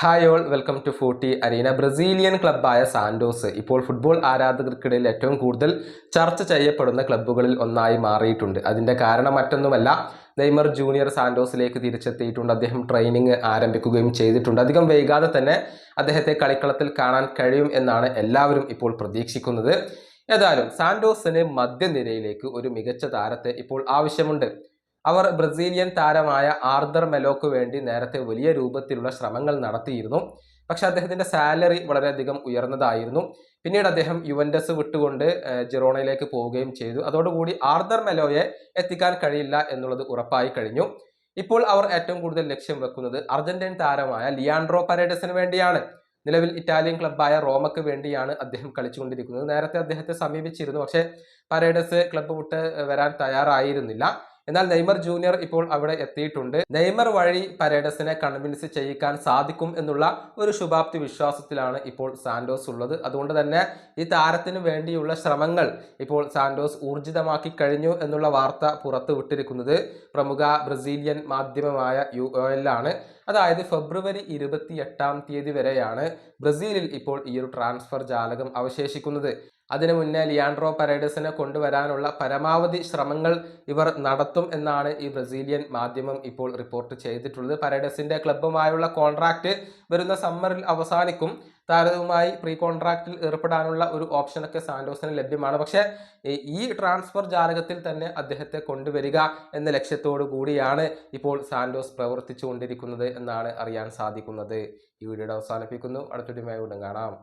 Hi all, welcome to footy arena. Brazilian ക്ലബ്ബായ Santos ഇപ്പോൾ football ആരാധകർക്കിടയിൽ ഏറ്റവും കൂടുതൽ ചർച്ച ചെയ്യപ്പെടുന്ന ക്ലബ്ബുകളിൽ ഒന്നായി മാറിയിട്ടുണ്ട്. അതിൻ്റെ കാരണം മറ്റൊന്നുമല്ല, നെയ്മർ ജൂനിയർ സാന്റോസിലേക്ക് തിരിച്ചെത്തിയിട്ടുണ്ട്. അദ്ദേഹം ട്രെയിനിങ് ആരംഭിക്കുകയും ചെയ്തിട്ടുണ്ട്. അധികം വൈകാതെ തന്നെ അദ്ദേഹത്തെ കളിക്കളത്തിൽ കാണാൻ കഴിയും എന്നാണ് എല്ലാവരും ഇപ്പോൾ പ്രതീക്ഷിക്കുന്നത്. ഏതായാലും സാന്റോസിന് മധ്യനിരയിലേക്ക് ഒരു മികച്ച താരത്തെ ഇപ്പോൾ ആവശ്യമുണ്ട്. അവർ ബ്രസീലിയൻ താരമായ ആർദർ മെലോക്ക് വേണ്ടി നേരത്തെ വലിയ രൂപത്തിലുള്ള ശ്രമങ്ങൾ നടത്തിയിരുന്നു. പക്ഷെ അദ്ദേഹത്തിന്റെ സാലറി വളരെയധികം ഉയർന്നതായിരുന്നു. പിന്നീട് അദ്ദേഹം യുവന്റസ് വിട്ടുകൊണ്ട് ജിറോണയിലേക്ക് പോവുകയും ചെയ്തു. അതോടുകൂടി ആർദർ മെലോയെ എത്തിക്കാൻ കഴിയില്ല എന്നുള്ളത് ഉറപ്പായി കഴിഞ്ഞു. ഇപ്പോൾ അവർ ഏറ്റവും കൂടുതൽ ലക്ഷ്യം വെക്കുന്നത് അർജന്റീൻ താരമായ ലിയാൻഡ്രോ പരേഡസിന് വേണ്ടിയാണ്. നിലവിൽ ഇറ്റാലിയൻ ക്ലബ്ബായ റോമക്ക് വേണ്ടിയാണ് അദ്ദേഹം കളിച്ചുകൊണ്ടിരിക്കുന്നത്. നേരത്തെ അദ്ദേഹത്തെ സമീപിച്ചിരുന്നു, പക്ഷേ പരേഡസ് ക്ലബ്ബ് വിട്ട് വരാൻ തയ്യാറായിരുന്നില്ല. എന്നാൽ നെയ്മർ ജൂനിയർ ഇപ്പോൾ അവിടെ എത്തിയിട്ടുണ്ട്. നെയ്മർ വഴി പരേഡസിനെ കൺവിൻസ് ചെയ്യിക്കാൻ സാധിക്കും എന്നുള്ള ഒരു ശുഭാപ്തി വിശ്വാസത്തിലാണ് ഇപ്പോൾ സാന്റോസ് ഉള്ളത്. അതുകൊണ്ട് തന്നെ ഈ താരത്തിന് വേണ്ടിയുള്ള ശ്രമങ്ങൾ ഇപ്പോൾ സാന്റോസ് ഊർജിതമാക്കി കഴിഞ്ഞു എന്നുള്ള വാർത്ത പുറത്തു വിട്ടിരിക്കുന്നത് പ്രമുഖ ബ്രസീലിയൻ മാധ്യമമായ UOL ആണ്. അതായത് ഫെബ്രുവരി 28 വരെയാണ് ബ്രസീലിൽ ഇപ്പോൾ ഈ ഒരു ട്രാൻസ്ഫർ ജാലകം അവശേഷിക്കുന്നത്. അതിനു മുന്നേ ലിയാൻഡ്രോ പരേഡസിനെ കൊണ്ടുവരാനുള്ള പരമാവധി ശ്രമങ്ങൾ ഇവർ നടത്തും എന്നാണ് ഈ ബ്രസീലിയൻ മാധ്യമം ഇപ്പോൾ റിപ്പോർട്ട് ചെയ്തിട്ടുള്ളത്. പരേഡസിന്റെ ക്ലബ്ബുമായുള്ള കോൺട്രാക്ട് വരുന്ന സമ്മറിൽ അവസാനിക്കും. താരവുമായി പ്രീ കോൺട്രാക്റ്റിൽ ഏർപ്പെടാനുള്ള ഒരു ഓപ്ഷനൊക്കെ സാന്റോസിന് ലഭ്യമാണ്. പക്ഷേ ഈ ട്രാൻസ്ഫർ ജാലകത്തിൽ തന്നെ അദ്ദേഹത്തെ കൊണ്ടുവരിക എന്ന ലക്ഷ്യത്തോടു കൂടിയാണ് ഇപ്പോൾ സാന്റോസ് പ്രവർത്തിച്ചു കൊണ്ടിരിക്കുന്നത് എന്നാണ് അറിയാൻ സാധിക്കുന്നത്. ഈ വീഡിയോ അവസാനിപ്പിക്കുന്നു. അടുത്തൊരു വീഡിയോയുമായി കാണാം.